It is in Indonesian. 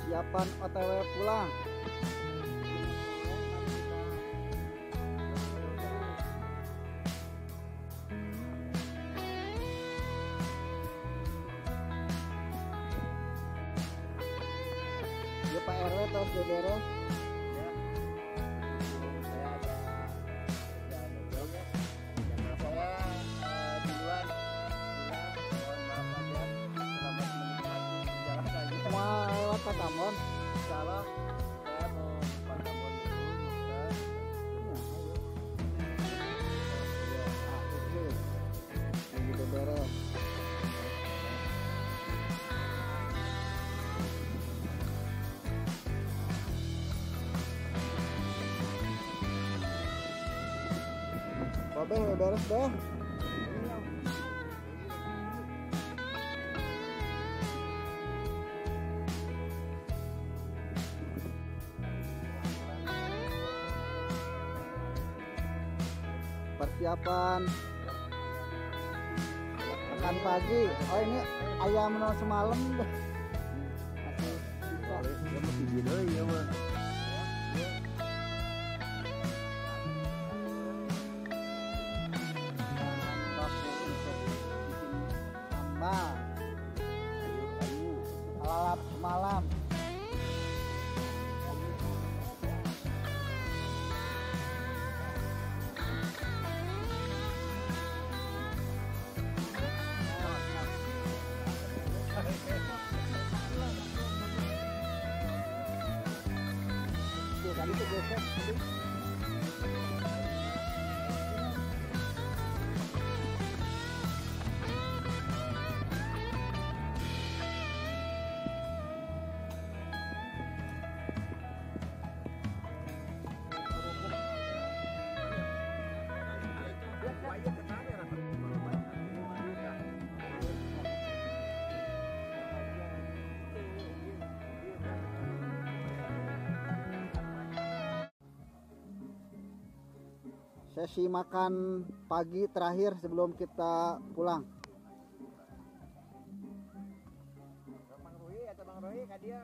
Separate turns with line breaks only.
persiapan OTW pulang. Ya Pak RW terus beres.
Ya, saya ada kerjaan dulu ya. Saya duluan pulang. Mohon maaf aja. Selamat menikmati perjalanannya.
Mau lewat Pak Tambon.
Insyaallah saya mau Pak Tambon dulu muter.
Gitu beres. Babeh beres deh. Persiapan makan pagi. Oh ini ayam no semalam deh. Masih bisa.
Ya mesti gitu ya mah.
Baku untuk bikin sambal.
Ayu.
Lalap malam. Tuh, tadi tuh gesek tadi. Sesi makan pagi terakhir sebelum kita pulang.
Bang Rui atau Bang Roy, Kak dia.